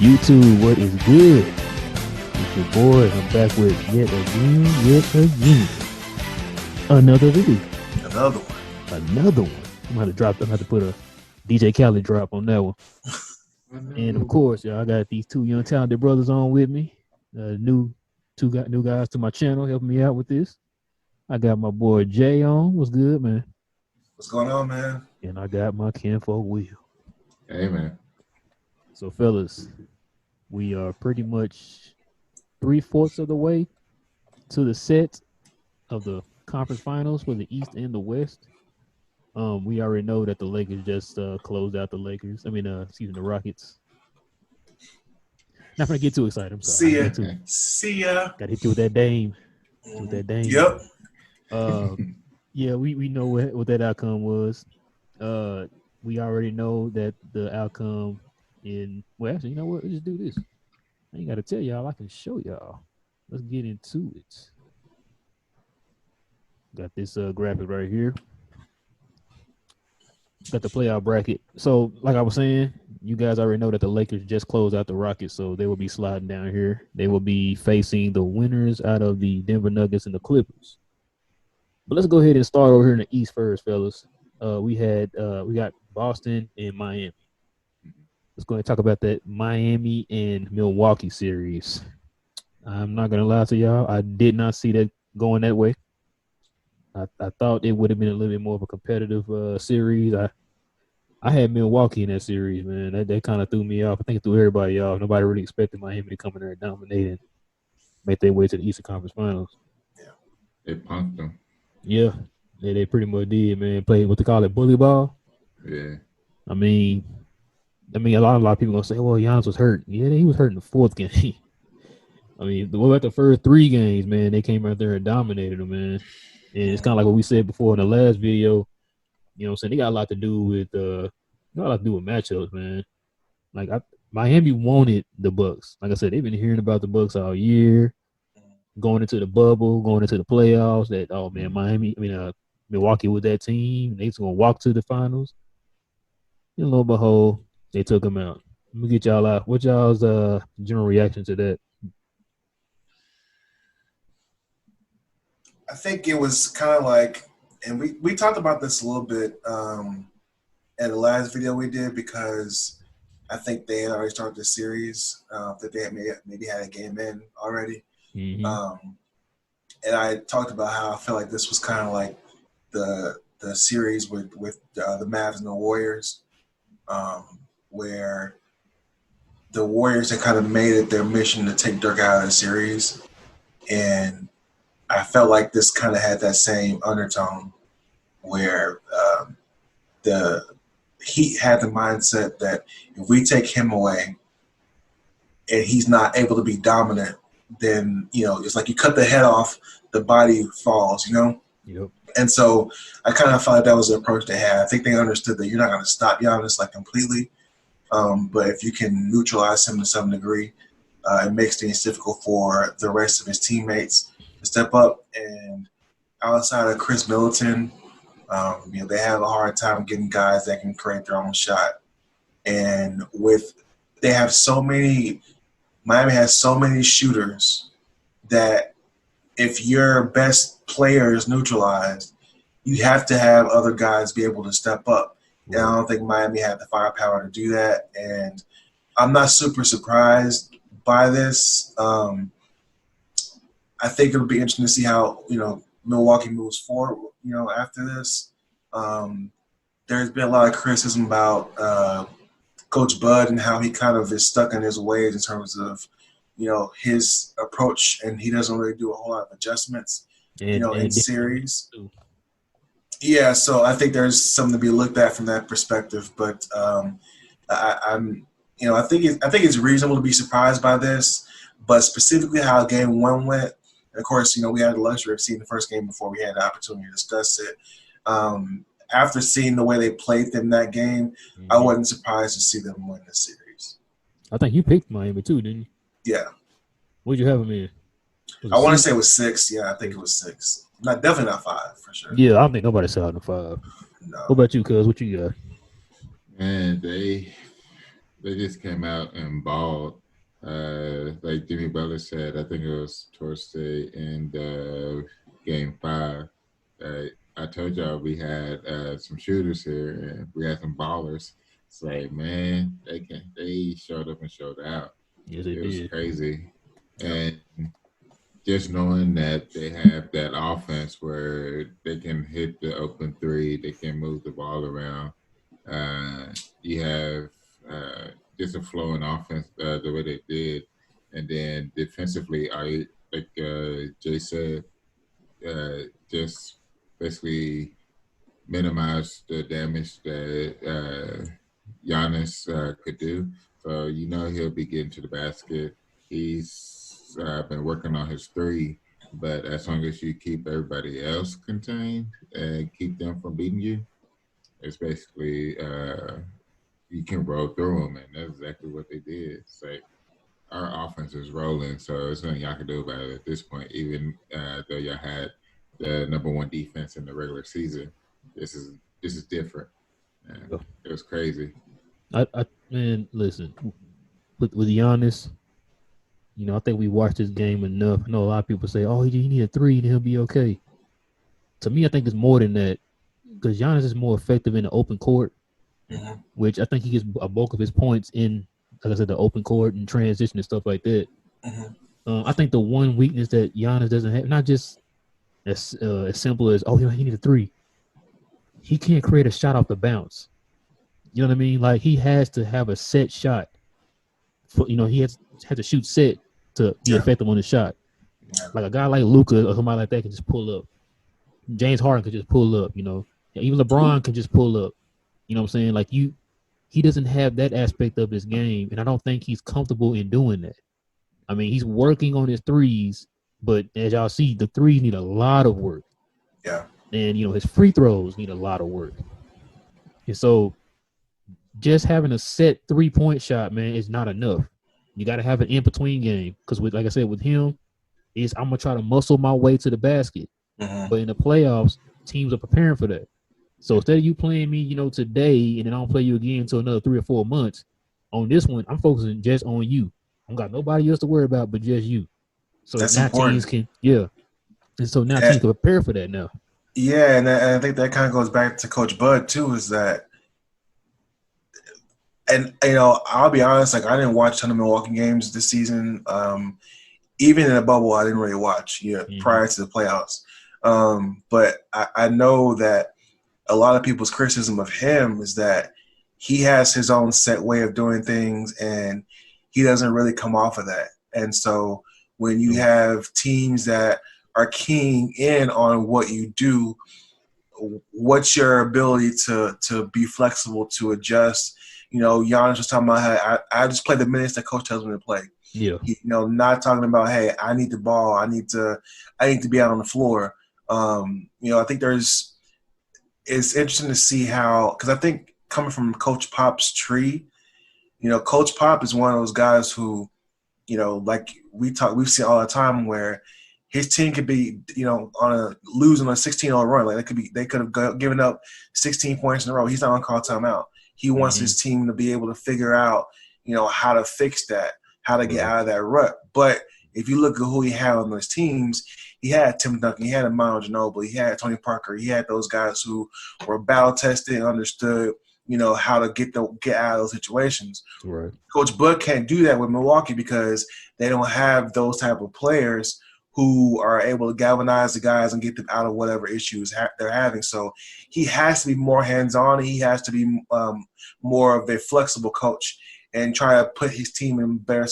YouTube, what is good? It's your boy. I'm back with yet again, another video. Another one. I'm gonna have to put a DJ Khaled drop on that one. And of course, y'all, I got these two young talented brothers on with me. New guys to my channel helping me out with this. I got my boy Jay on. What's good, man? What's going on, man? And I got my kinfolk Will. Hey, man. So, fellas, we are pretty much 3/4 of the way to the set of the conference finals for the East and the West. We already know that the Lakers just closed out the the Rockets. Not gonna get too excited. I'm sorry. See ya. Got to hit you with that Dame. Yep. Yeah, we know what that outcome was. We already know that the outcome actually, you know what? Let's just do this. I ain't got to tell y'all. I can show y'all. Let's get into it. Got this graphic right here. Got the playoff bracket. So, like I was saying, you guys already know that the Lakers just closed out the Rockets, so they will be sliding down here. They will be facing the winners out of the Denver Nuggets and the Clippers. But let's go ahead and start over here in the East first, fellas. We got Boston and Miami. Let's go ahead and talk about that Miami and Milwaukee series. I'm not gonna lie to y'all. I did not see that going that way. I thought it would have been a little bit more of a competitive series. I had Milwaukee in that series, man. That kind of threw me off. I think it threw everybody off. Nobody really expected Miami to come in there and dominate and make their way to the Eastern Conference Finals. Yeah, they punked them. Yeah, they pretty much did, man. Played what they call it, bully ball. Yeah. I mean, a lot of people gonna say, "Well, Giannis was hurt." Yeah, he was hurt in the fourth game. I mean, what about the first three games, man? They came out there and dominated them, man. And it's kind of like what we said before in the last video. You know what I'm saying? They got a lot to do with matchups, man. Like Miami wanted the Bucks. Like I said, they've been hearing about the Bucks all year, going into the bubble, going into the playoffs. That Milwaukee with that team, they's gonna walk to the finals. And lo and behold, they took them out. Let me get y'all out. What y'all's general reaction to that? I think it was kind of like, and we talked about this a little bit in the last video we did, because I think they had already started the series, that they had maybe had a game in already. Mm-hmm. And I talked about how I felt like this was kind of like the series with the Mavs and the Warriors, where the Warriors had kind of made it their mission to take Dirk out of the series. And I felt like this kind of had that same undertone, where the Heat had the mindset that if we take him away and he's not able to be dominant, then, it's like you cut the head off, the body falls, Yep. And so I kind of felt like that was the approach they had. I think they understood that you're not going to stop Giannis completely, but if you can neutralize him to some degree, it makes things difficult for the rest of his teammates to step up. And outside of Chris Middleton, they have a hard time getting guys that can create their own shot. And Miami has so many shooters that if your best player is neutralized, you have to have other guys be able to step up. And I don't think Miami had the firepower to do that. And I'm not super surprised by this. I think it'll be interesting to see how, Milwaukee moves forward, after this. There's been a lot of criticism about Coach Bud and how he kind of is stuck in his ways in terms of, his approach, and he doesn't really do a whole lot of adjustments, in series. Yeah, so I think there's something to be looked at from that perspective. But I think it's reasonable to be surprised by this, but specifically how Game 1 went. Of course, we had the luxury of seeing the first game before we had the opportunity to discuss it. After seeing the way they played them that game, I wasn't surprised to see them win the series. I think you picked Miami too, didn't you? Yeah. What'd you have them in? I want to say it was 6. Yeah, I think it was 6. Definitely not 5 for sure. Yeah, I don't think nobody saw it in 5. No. What about you, cuz? What you got? Man, they they just came out and balled. Like Jimmy Butler said, I think it was towards the end of Game 5. Uh, I told y'all we had some shooters here and we had some ballers. It's like, man, they showed up and showed out. Yes, they It was did. crazy, Yep. and just knowing that they have that offense where they can hit the open three, they can move the ball around. Uh, you have uh, just a flowing offense the way they did, and then defensively, I like Jay said, just basically minimize the damage that Giannis could do. So you know he'll be getting to the basket. He's been working on his three, but as long as you keep everybody else contained and keep them from beating you, it's basically you can roll through them, and that's exactly what they did. It's like our offense is rolling, so there's nothing y'all can do about it at this point. Even though y'all had the number one defense in the regular season, this is different. And Yeah. it was crazy. Man, listen, with Giannis, I think we watched this game enough. I know a lot of people say, "Oh, he need a three and he'll be okay." To me, I think it's more than that because Giannis is more effective in the open court, Mm-hmm. which I think he gets a bulk of his points in, like I said, the open court and transition and stuff like that. Mm-hmm. I think the one weakness that Giannis doesn't have, not just as simple as, "Oh, he need a three," he can't create a shot off the bounce. You know what I mean? Like he has to have a set shot. He has to shoot set to be Yeah. effective on the shot. Yeah. Like a guy like Luka or somebody like that can just pull up. James Harden could just pull up. Even LeBron can just pull up. You know what I'm saying? Like he doesn't have that aspect of his game, and I don't think he's comfortable in doing that. I mean, he's working on his threes, but as y'all see, the threes need a lot of work, Yeah. and his free throws need a lot of work. And so, just having a set 3-point shot, man, is not enough. You got to have an in between game because, like I said, with him, I'm gonna try to muscle my way to the basket. Mm-hmm. But in the playoffs, teams are preparing for that. So instead of you playing me, today, and then I don't play you again until another 3 or 4 months, on this one, I'm focusing just on you. I don't got nobody else to worry about but just you. So That's now teams important. can, yeah. And so now And, teams can prepare for that now. yeah, and I think that kind of goes back to Coach Bud too. Is that, and I'll be honest, like I didn't watch a ton of Milwaukee games this season. Even in the bubble, I didn't really watch. Mm-hmm. Prior to the playoffs. But I know that a lot of people's criticism of him is that he has his own set way of doing things and he doesn't really come off of that. And so when you have teams that are keying in on what you do, what's your ability to be flexible, to adjust? Giannis was talking about, hey, I just play the minutes that coach tells me to play. Yeah. Not talking about, hey, I need the ball, I need to be out on the floor. I think it's interesting to see how, because I think coming from Coach Pop's tree, Coach Pop is one of those guys who, like we've seen all the time where his team could be, losing a 16-0 run. Like they could have given up 16 points in a row. He's not going to call timeout. He wants Mm-hmm. his team to be able to figure out, how to fix that, how to get Right. out of that rut. But if you look at who he had on those teams, he had Tim Duncan, he had Manu Ginobili, he had Tony Parker, he had those guys who were battle tested, understood, how to get out of those situations. Right. Coach Bud can't do that with Milwaukee because they don't have those type of players who are able to galvanize the guys and get them out of whatever issues they're having. So he has to be more hands-on. He has to be more of a flexible coach and try to put his team in better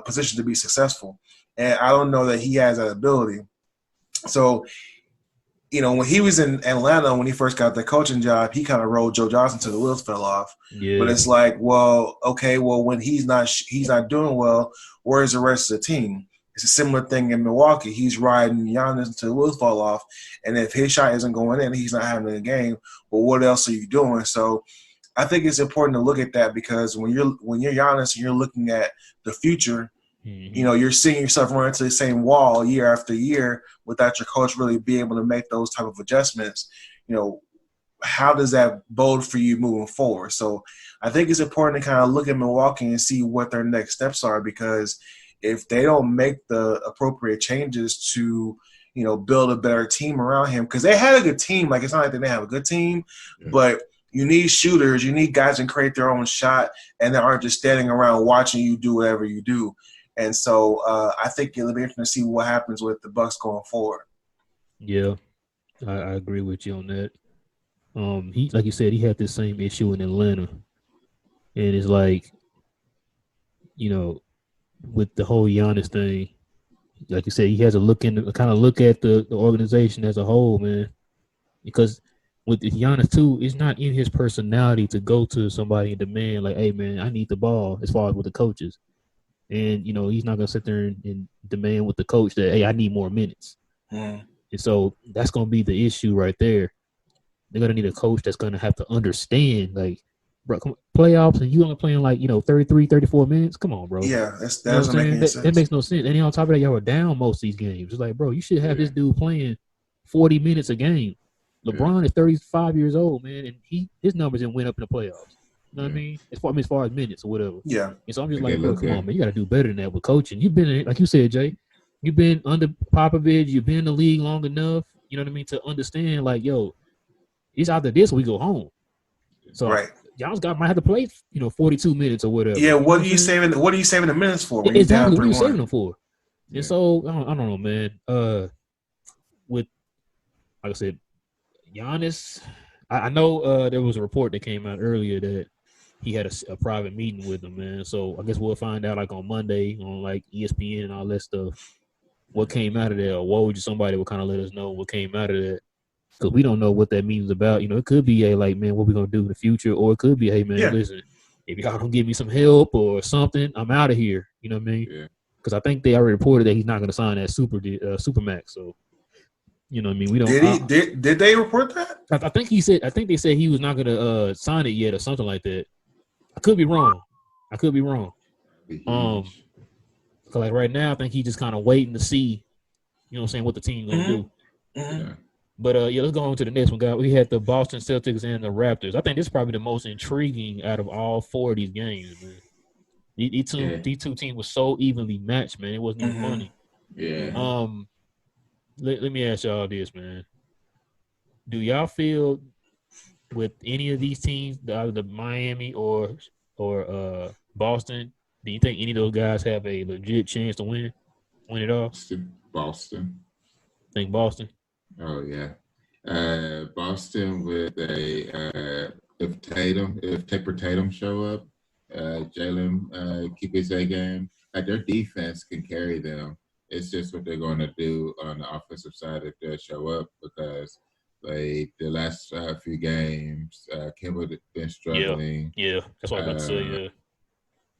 position to be successful. And I don't know that he has that ability. So, when he was in Atlanta, when he first got the coaching job, he kind of rolled Joe Johnson till the wheels fell off. Yeah. But it's like, well, okay, well, when he's not doing well, where's the rest of the team? It's a similar thing in Milwaukee. He's riding Giannis until the wheels fall off, and if his shot isn't going in, he's not having a game. Well, what else are you doing? So I think it's important to look at that because when you're Giannis and you're looking at the future, Mm-hmm. you're seeing yourself run into the same wall year after year without your coach really being able to make those type of adjustments. how does that bode for you moving forward? So I think it's important to kind of look at Milwaukee and see what their next steps are, because if they don't make the appropriate changes to, build a better team around him, because they had a good team. Like, it's not like they didn't have a good team, but you need shooters, you need guys that create their own shot and that aren't just standing around watching you do whatever you do. And so I think it'll be interesting to see what happens with the Bucks going forward. Yeah, I agree with you on that. He like you said, he had this same issue in Atlanta, and it's like, with the whole Giannis thing, like you said, he has a kind of look at the organization as a whole, man. Because with Giannis too, it's not in his personality to go to somebody and demand like, "Hey, man, I need the ball." As far as with the coaches, and he's not gonna sit there and demand with the coach that, "Hey, I need more minutes." And so that's gonna be the issue right there. They're gonna need a coach that's gonna have to understand, like, bro, playoffs and you only playing like 33, 34 minutes. Come on, bro. Yeah, that You know what doesn't I'm make saying? any That sense. makes no sense. And then on top of that, y'all were down most of these games. It's like, bro, you should have this dude playing 40 minutes a game. LeBron is 35 years old, man, and his numbers didn't went up in the playoffs. You know what I mean? As far as minutes or whatever. Yeah. And so I'm just Like like, they bro, look come on, good. man. You got to do better than that with coaching. You've been, like you said, Jay, you've been under Popovich. You've been in the league long enough, you know what I mean, to understand, like, yo, it's either this or we go home. So Right. y'all's might have to play, 42 minutes or whatever. Yeah, You know what what I'm are you saying? saving? What are you saving the minutes for when you're down Exactly. What are three you saving them one? for? And Yeah. so I don't know, man. With like I said, Giannis, I know there was a report that came out earlier that he had a private meeting with him, man. So I guess we'll find out like on Monday on like ESPN and all that stuff what came out of there. Or what would somebody would kind of let us know what came out of that, because we don't know what that means about. It could be a like, man, what we gonna do in the future, or it could be, hey, man, Yeah. listen, if y'all don't give me some help or something, I'm out of here. You know what I mean? Yeah. Because I think they already reported that he's not going to sign that super max. So you know what I mean? We don't. Did he? Did they report that? I think he said. I think they said he was not going to sign it yet or something like that. I could be wrong. That'd be huge. Cause like right now, I think he's just kind of waiting to see. You know what I'm saying? What the team gonna do. Yeah. But yeah, let's go on to the next one, guys. We had the Boston Celtics and the Raptors. I think this is probably the most intriguing out of all four of these games, man. These two teams were so evenly matched, man. It wasn't even funny. Yeah. Let me ask y'all this, man. Do y'all feel with any of these teams, either the Miami or Boston, do you think any of those guys have a legit chance to win it all? Boston. Think Boston? Oh yeah. Boston with if Taper Tatum show up, Jalen keep his A game. Like their defense can carry them. It's just what they're going to do on the offensive side if they show up, because like the last few games, Kimba been struggling. Yeah, that's what I was about to say. Yeah.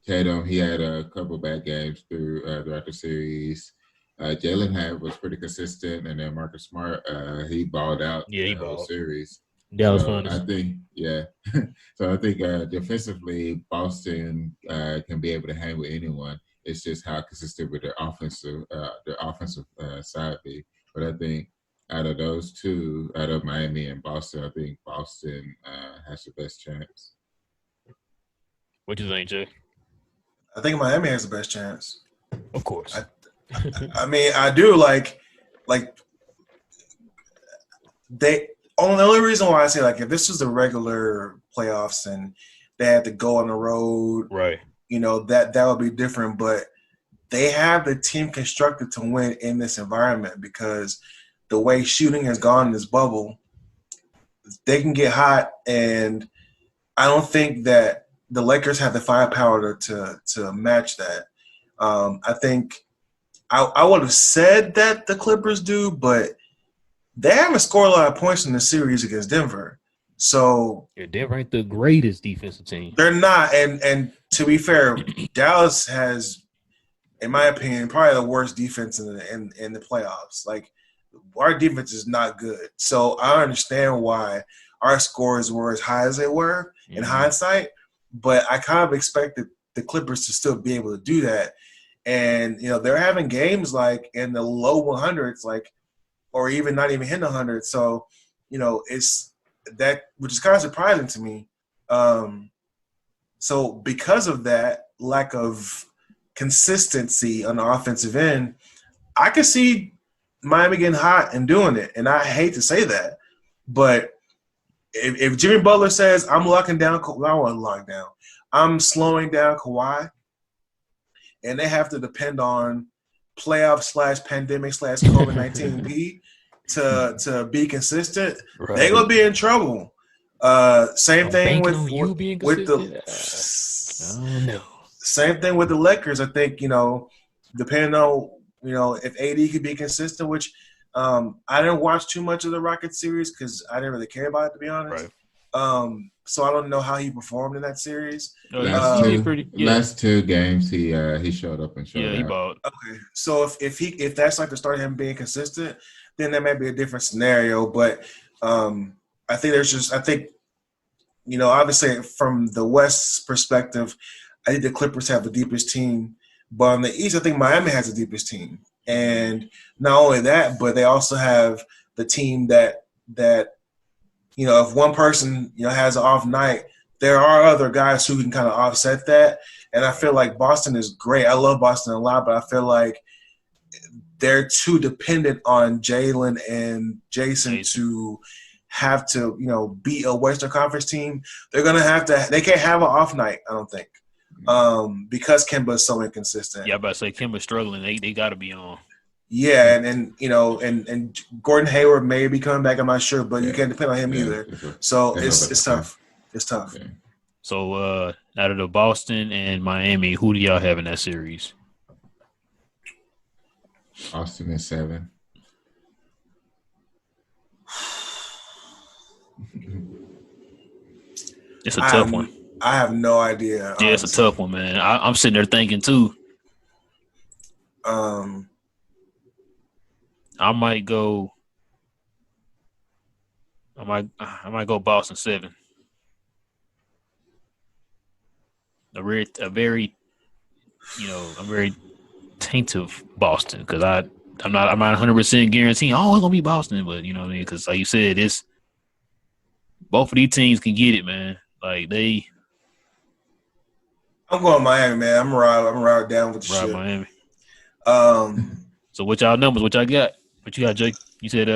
Tatum, he had a couple bad games throughout the series. Jalen was pretty consistent, and then Marcus Smart, he balled out Yeah, he the whole balled. series. That was So fun. I think, so I think defensively, Boston can be able to hang with anyone. It's just how consistent with their offensive side be. But I think out of those two, out of Miami and Boston, I think Boston has the best chance. What you think, Jay? I think Miami has the best chance. Of course. I mean, I do like they. The only reason why I say, like, if this was the regular playoffs and they had to go on the road, right? That would be different. But they have the team constructed to win in this environment, because the way shooting has gone in this bubble, they can get hot, and I don't think that the Lakers have the firepower to match that. I think I would have said that the Clippers do, but they haven't scored a lot of points in the series against Denver. So yeah, Denver ain't the greatest defensive team. They're not, and to be fair, Dallas has, in my opinion, probably the worst defense in the playoffs. Like, our defense is not good. So I understand why our scores were as high as they were in hindsight, but I kind of expected the Clippers to still be able to do that. And, they're having games like in the low 100s, like, or even not even hitting 100. So, which is kind of surprising to me. So because of that lack of consistency on the offensive end, I could see Miami getting hot and doing it. And I hate to say that, but if Jimmy Butler says I'm locking down, I want to lock down. I'm slowing down Kawhi, and they have to depend on playoff / pandemic / COVID-19 P to be consistent, Right. they're gonna be in trouble. Same I'm thing banking with on you being with consistent. the Oh no. same thing with the Lakers. I think depending on if AD could be consistent, which I didn't watch too much of the Rockets series because I didn't really care about it, to be honest. Right. So I don't know how he performed in that series. Last He did two pretty. Yeah. last two games, he showed up and Yeah, showed he out. balled. Okay, so if that's like the start of him being consistent, then that might be a different scenario. But I think obviously from the West's perspective, I think the Clippers have the deepest team. But on the East, I think Miami has the deepest team. And not only that, but they also have the team that if one person has an off night, there are other guys who can kind of offset that. And I feel like Boston is great. I love Boston a lot, but I feel like they're too dependent on Jalen and Jason to have to, beat a Western Conference team. They're gonna have to. They can't have an off night, I don't think, because Kemba is so inconsistent. Yeah, I'm about to say Kemba's struggling. They got to be on. Yeah, and Gordon Hayward may be coming back. I'm not sure, but you can't depend on him either. So it's tough. It's tough. Yeah. So out of the Boston and Miami, who do y'all have in that series? Austin is 7. It's a tough one. I have no idea. Yeah, it's a tough one, man. I'm sitting there thinking too. I might go Boston 7. A very I'm very tainted Boston because I'm not 100% guaranteeing. Oh, it's gonna be Boston, but you know what I mean? Because like you said, it's both of these teams can get it, man. Like I'm going Miami, man. I'm ride down with the shit. Miami. So what y'all numbers? What y'all got? What you got, Jake? You said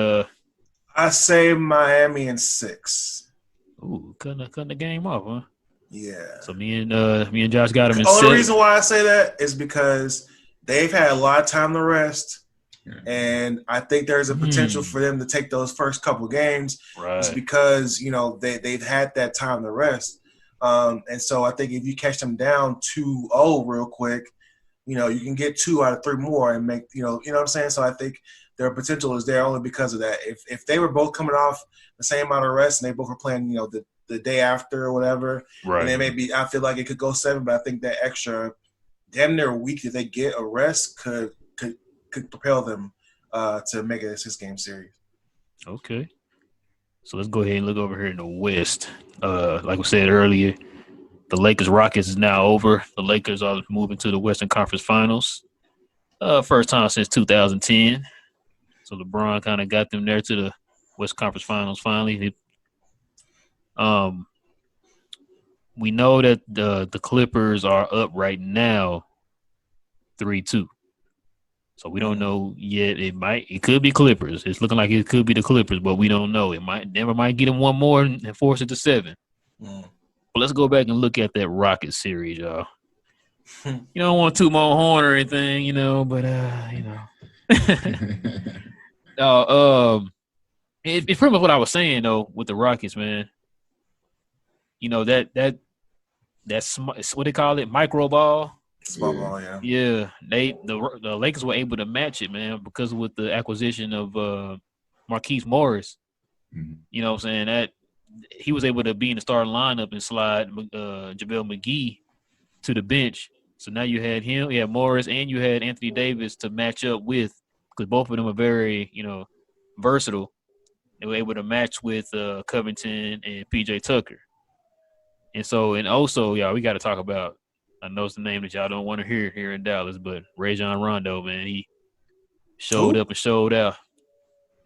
I say Miami in 6. Ooh, cutting the game off, huh? Yeah. So me and Josh got him in The only 7. reason why I say that is because they've had a lot of time to rest, and I think there's a potential for them to take those first couple games. Right. It's because they've had that time to rest, and so I think if you catch them down 2-0 real quick, you can get 2 out of 3 more and make you know what I'm saying. So I think their potential is there only because of that. If they were both coming off the same amount of rest and they both were playing the day after or whatever, right? And then maybe I feel like it could go 7, but I think that extra damn near a week that they get a rest could propel them to make it a 6-game series. Okay. So let's go ahead and look over here in the West. Like we said earlier, the Lakers-Rockets is now over. The Lakers are moving to the Western Conference Finals. First time since 2010. So LeBron kind of got them there to the Western Conference Finals finally. We know that the Clippers are up right now 3-2. So we don't know yet. It could be Clippers. It's looking like it could be the Clippers, but we don't know. Denver might get them one more and force it to 7. But let's go back and look at that Rockets series, y'all. You don't want to toot my own horn or anything, but it's pretty much what I was saying though with the Rockets, man. That's what they call it, micro ball. Small ball, yeah. Yeah, the Lakers were able to match it, man, because with the acquisition of Marquise Morris. Mm-hmm. You know what I'm saying? That he was able to be in the starting lineup and slide JaVale McGee to the bench. So now you had him, you had Morris, and you had Anthony Davis to match up with, because both of them are very, versatile. They were able to match with Covington and PJ Tucker. And also, y'all, we got to talk about, I know it's the name that y'all don't want to hear here in Dallas, but Rajon Rondo, man, he showed up and showed out.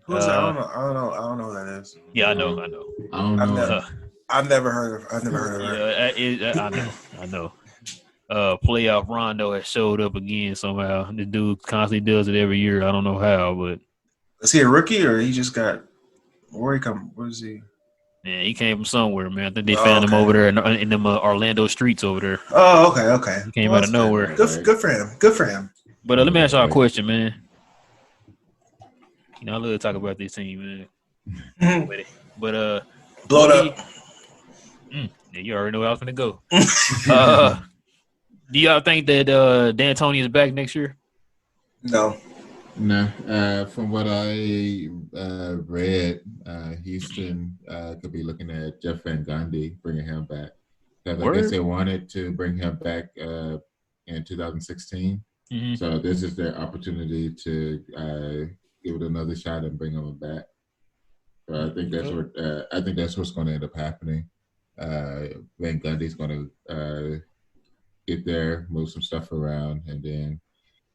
Who's that? I don't know who that is. Yeah, I know. I don't I've know. never I've never heard of her. Yeah, I know. Playoff Rondo has showed up again somehow. The dude constantly does it every year. I don't know how, but Is he a rookie or he just got where he come? Where is he? yeah, he came from somewhere, man. I think they Oh, found him okay. over there in them Orlando streets over there. Oh, okay. He came Well, out of that's good. nowhere. Good for him. Good for him. But let me ask y'all a question, man. I love to talk about this team, man. But Blow it up. Yeah, you already know where I was gonna go. Do y'all think that D'Antoni is back next year? No. No, from what I read, Houston could be looking at Jeff Van Gundy, bringing him back. Because I guess they wanted to bring him back in 2016. Mm-hmm. So this is their opportunity to give it another shot and bring him back. So I think that's what's going to end up happening. Van Gundy's going to get there, move some stuff around, and then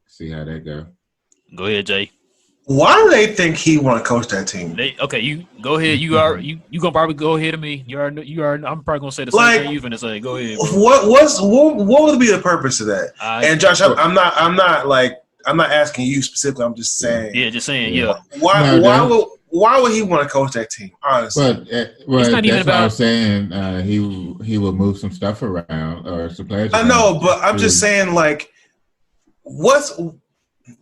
see how that goes. Go ahead, Jay. Why do they think he want to coach that team? You go ahead. You gonna probably go ahead of me. You are. I'm probably gonna say the same thing you finna say. Go ahead, bro. What would be the purpose of that? And Josh, I'm not asking you specifically. I'm just saying. Yeah, just saying. Yeah. Why would he want to coach that team? Honestly, it's not even about. I was saying he will move some stuff around or some players. I know, but I'm just saying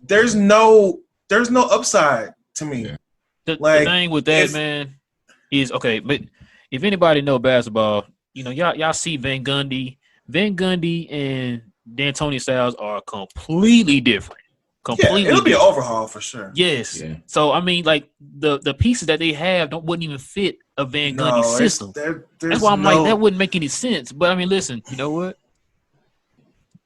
there's no upside to me. Yeah. The thing with that, man, is okay. But if anybody know basketball, y'all see Van Gundy and D'Antoni styles are completely different. It'll be an overhaul for sure. Yes. Yeah. So I mean, like the pieces that they have wouldn't even fit a Van Gundy system. That's why I'm like, that wouldn't make any sense. But I mean, listen, you know what?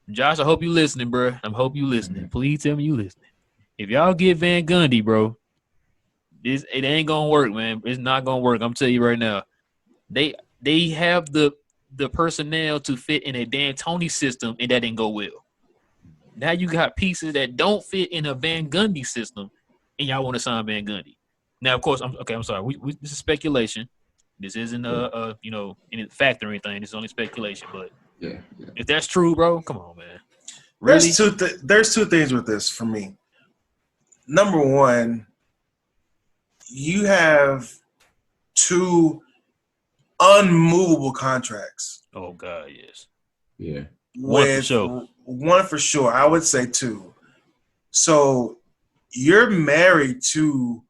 Josh, I hope you listening, bro. I hope you listening. Please tell me you listening. If y'all get Van Gundy, bro, it ain't gonna work, man. It's not gonna work. I'm telling you right now. They have the personnel to fit in a D'Antoni system, and that didn't go well. Now you got pieces that don't fit in a Van Gundy system, and y'all want to sign Van Gundy. Now, of course, I'm sorry. This is speculation. This isn't any fact or anything. This is only speculation. But if that's true, bro, come on, man. Really? There's two things with this for me. Number one, you have two unmovable contracts. Oh God, yes. Yeah. One for sure. I would say two. So you're married to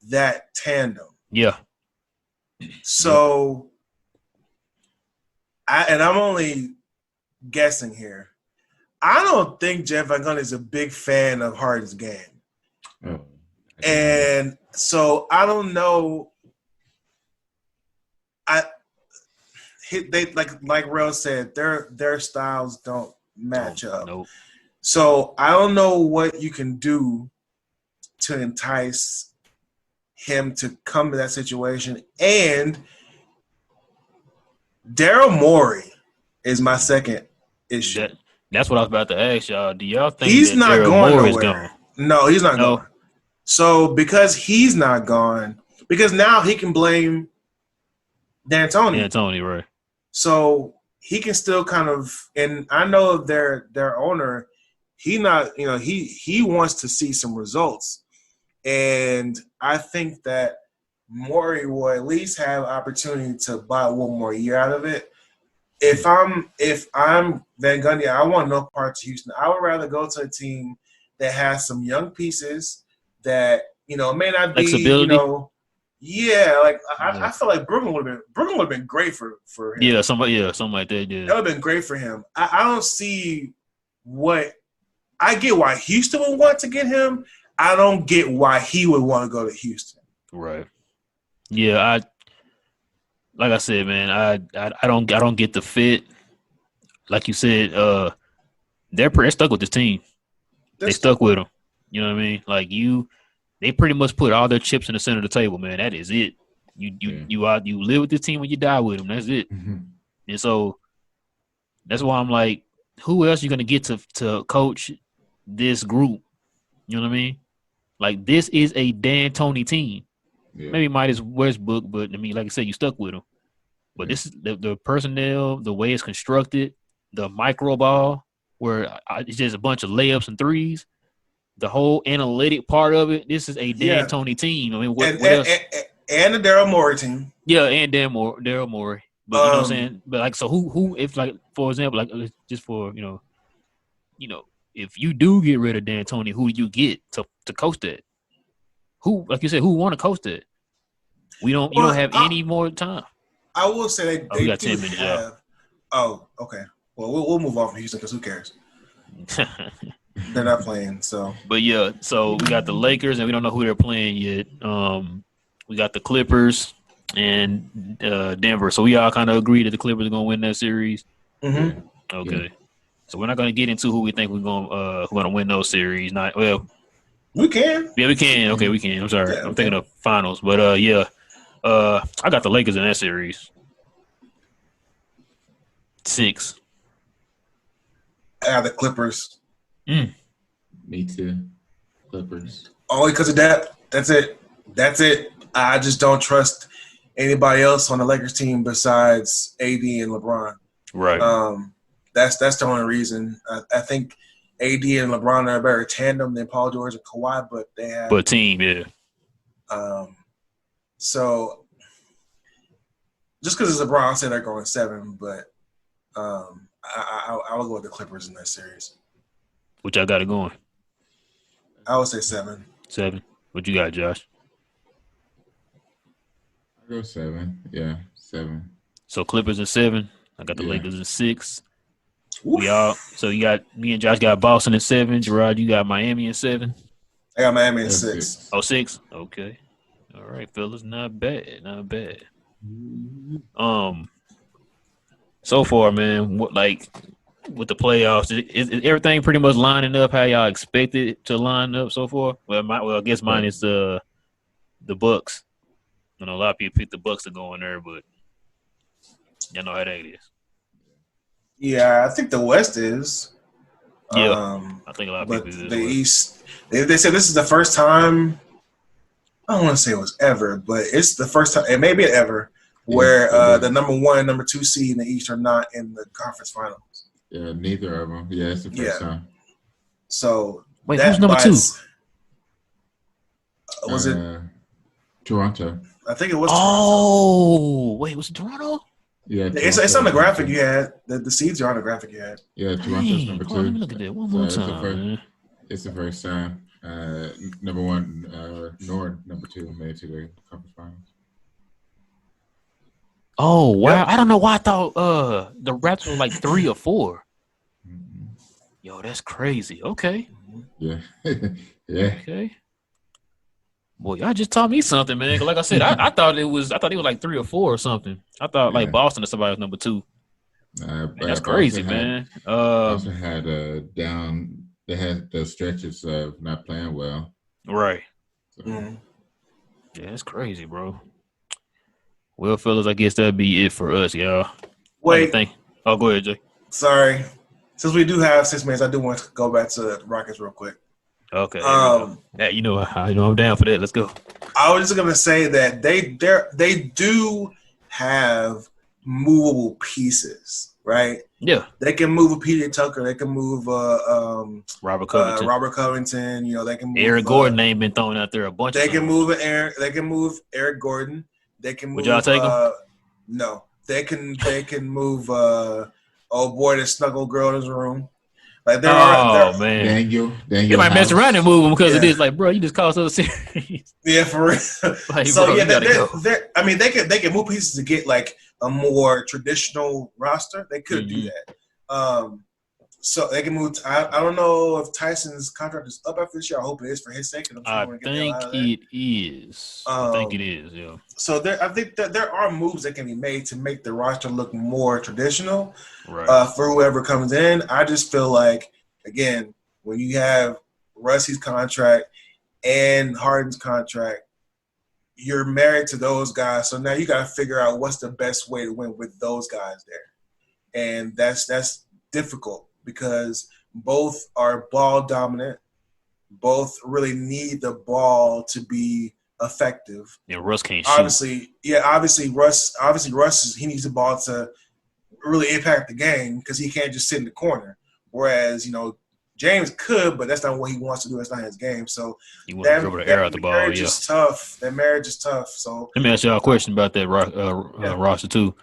that tandem. Yeah. So I'm only guessing here. I don't think Jeff Van Gundy is a big fan of Harden's game. Oh. And so I don't know. They like Rel said, their styles don't match up. Nope. So I don't know what you can do to entice him to come to that situation. And Daryl Morey is my second issue. That's what I was about to ask y'all. Do y'all think he's not Daryl going Morey's nowhere? Gone? No, he's not going. So because he's not gone, because now he can blame D'Antoni. D'Antoni, right. So he can still kind of, and I know their owner, he wants to see some results. And I think that Morey will at least have opportunity to buy one more year out of it. If I'm Van Gundy, I want no part to Houston. I would rather go to a team that has some young pieces that, may not be, I feel like Brooklyn would have been great for him. Yeah, something like that. Yeah, that would have been great for him. I don't see what I get why Houston would want to get him. I don't get why he would want to go to Houston. Right. Yeah, like I said, man, I don't get the fit. Like you said, they're stuck with this team. They stuck with them. You know what I mean? Like they pretty much put all their chips in the center of the table, man. That is it. You live with this team when you die with them. That's it. Mm-hmm. And so that's why I'm like, who else you gonna get to coach this group? You know what I mean? Like this is a D'Antoni team. Yeah. Maybe minus Westbrook, but I mean, like I said, you stuck with him. But this is the personnel, the way it's constructed, the micro ball, where it's just a bunch of layups and threes. The whole analytic part of it. This is a D'Antoni team. I mean, what else? And the Daryl Morey team. Yeah, and Daryl Morey. But you know what I'm saying? But like, so who if like for example, like just for you know, if you do get rid of D'Antoni, who do you get to coach that? Who, like you said, who want to coach that? You don't have any more time. I will say we got 10 minutes. Oh, okay. Well, we'll move on from Houston because who cares? They're not playing, so. But yeah, so we got the Lakers, and we don't know who they're playing yet. We got the Clippers and Denver. So we all kind of agree that the Clippers are going to win that series. Mm-hmm. Okay. Yeah. So we're not going to get into who we think we're going to win those series. Not well. We can. Yeah, we can. Okay, we can. I'm sorry. I'm thinking of finals, but yeah. I got the Lakers in that series. 6. I got the Clippers. Me too. Clippers. Only because of that. That's it. I just don't trust anybody else on the Lakers team besides AD and LeBron. Right. That's the only reason. I think AD and LeBron are a better tandem than Paul George and Kawhi, but they have. But team, yeah. So just because it's LeBron, I'll say they're going 7, but I will go with the Clippers in that series. Which I got it going. I would say 7. 7. What you got, Josh? I go 7. Yeah, 7. So Clippers in 7. I got the Lakers in 6. Oof. So you got me and Josh got Boston at 7. Jerrod, you got Miami at 7. I got Miami at 6. Oh, 6? Okay. All right, fellas. Not bad. Not bad. So far, man, with the playoffs, is everything pretty much lining up how y'all expected it to line up so far? Well, I guess mine is the Bucks. I know a lot of people picked the Bucks to go in there, but y'all know how that is. Yeah, I think the West is. Yeah, I think a lot of people is. The East, they said this is the first time. I don't want to say it was ever, but it's the first time, and maybe ever, where the number 1 and number 2 seed in the East are not in the conference finals. Yeah, neither of them. Yeah, it's the first time. So wait, who's number 2? Was it Toronto? I think it was. Oh, wait, was it Toronto? Yeah, it's on the graphic you had. The seeds are on the graphic you had. Yeah, Toronto's number 2. Let me look at that one more time. It's the first time. Number 1, nor number 2 made it to the conference finals. Oh wow! Yep. I don't know why I thought the Raptors were like 3 or 4. Mm-hmm. Yo, that's crazy. Okay. Yeah. Yeah. Okay. Boy, y'all just taught me something, man. Like I said, I thought it was like 3 or 4 or something. I thought like Boston or somebody was number 2. Man, that's crazy, man. Also had down. They had the stretches of not playing well. Right. So. Mm-hmm. Yeah, that's crazy, bro. Well, fellas, I guess that'd be it for us, y'all. Wait. Oh, go ahead, Jay. Sorry. Since we do have 6 minutes, I do want to go back to the Rockets real quick. Okay. Yeah, you know I'm down for that. Let's go. I was just gonna say that they do have movable pieces, right? Yeah. They can move a PJ Tucker. They can move Robert Covington. Robert Covington. You know, they can move Eric Gordon name been thrown out there a bunch. They of times. can move Eric. They can move Eric Gordon. They can move. Would y'all take him? No. They can move. Old boy that snuggle girl in his room. Like there are. Man. Daniel. You might mess around and move him because of this. Like, bro, you just cost us a series. Yeah, for real. Like, so bro, I mean, they can move pieces to get like a more traditional roster. They could do that. So they can move. I don't know if Tyson's contract is up after this year. I hope it is for his sake. I think it is. I think it is. Yeah. So I think that there are moves that can be made to make the roster look more traditional, right. For whoever comes in. I just feel like, again, when you have Rusty's contract and Harden's contract, you're married to those guys. So now you got to figure out what's the best way to win with those guys there, and that's difficult because both are ball dominant. both really need the ball to be effective. Yeah, Russ can't shoot. Obviously Russ he needs the ball to really impact the game because he can't just sit in the corner. Whereas, James could, but that's not what he wants to do. That's not his game. So He wants to dribble the air out the ball. Marriage is tough. That marriage is tough. So let me ask y'all a question about that roster too.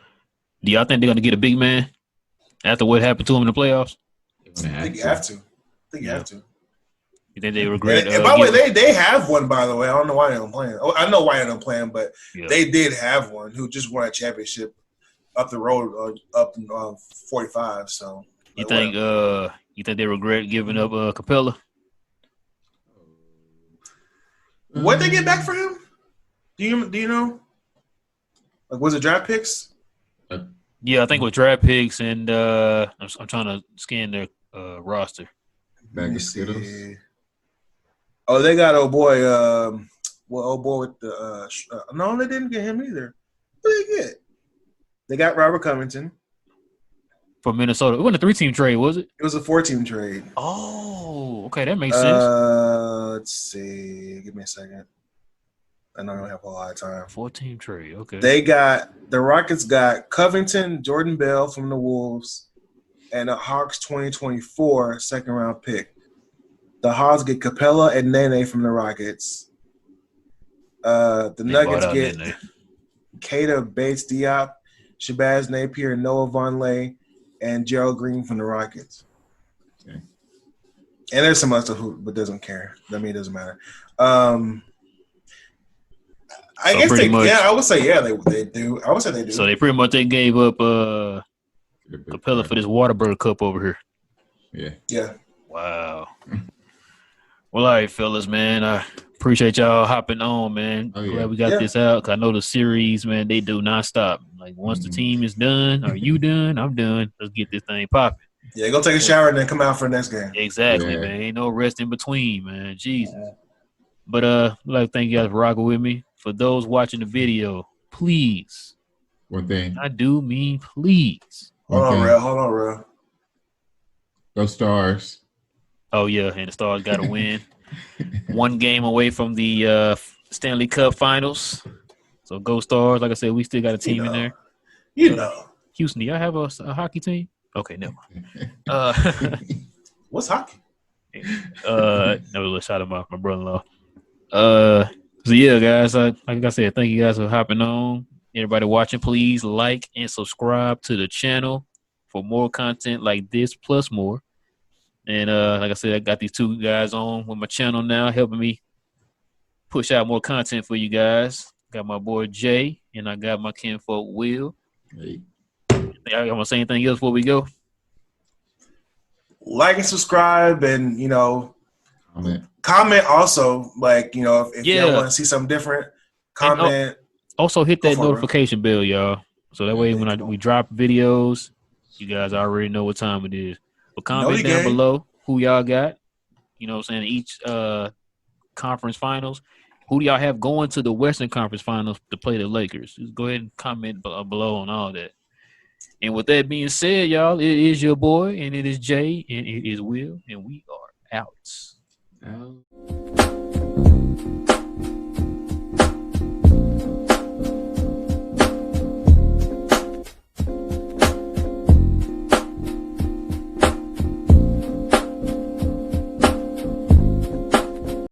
Do y'all think they're gonna get a big man after what happened to him in the playoffs? I think you have to. You think they regret? And by the way, they have one. By the way, I don't know why they don't play. Oh, I know why they don't play him, but they did have one who just won a championship up the road, up in 45. So you think they regret giving up Capella? What they get back for him? Do you know? Like, was it draft picks? Yeah, I think with draft picks, and I'm trying to scan their roster. Bag of Skittles. Oh, they got old boy. Old boy with the. No, they didn't get him either. What did they get? They got Robert Covington from Minnesota. It wasn't a 3-team trade, was it? It was a 4-team trade. Oh, okay, that makes sense. Let's see. Give me a second. I know I don't have a lot of time. 4-team trade. Okay. The Rockets got Covington, Jordan Bell from the Wolves, and a Hawks 2024 second-round pick. The Hawks get Capella and Nene from the Rockets. The Nuggets get Keita Bates-Diop, Shabazz Napier, Noah Vonleh, and Gerald Green from the Rockets. Okay. And there's some other stuff, but doesn't care. I mean, it doesn't matter. I guess they. Much, I would say they do. I would say they do. So they gave up Capella for this Waterbury Cup over here. Yeah. Wow. Well, all right, fellas, man. I appreciate y'all hopping on, man. Glad we got this out. Cause I know the series, man, they do not stop. Like once the team is done, are you done? I'm done. Let's get this thing popping. Yeah, go take a shower and then come out for the next game. Exactly, man. Ain't no rest in between, man. Jesus. But I'd like to thank you guys for rocking with me. For those watching the video, please. One thing. I do mean please. Hold on, real. Go Stars. Oh, yeah, and the Stars got to win. One game away from the Stanley Cup Finals. So go Stars. Like I said, we still got a team in there. Houston, do y'all have a hockey team? Okay, never mind. What's hockey? That was a shot at my brother-in-law. So yeah, guys, like I said, thank you guys for hopping on. Everybody watching, please like and subscribe to the channel for more content like this plus more. And like I said, I got these two guys on with my channel now, helping me push out more content for you guys. Got my boy Jay, and I got my kinfolk Will. Hey. I want to say anything else before we go? Like and subscribe, and comment also. Like if y'all want to see something different, comment. Also hit that notification bell, y'all. So that way when we drop videos, you guys already know what time it is. But comment down below who y'all got. You know what I'm saying? Each conference finals. Who do y'all have going to the Western Conference Finals to play the Lakers? Just go ahead and comment below on all that. And with that being said, y'all, it is your boy, and it is Jay, and it is Will, and we are out.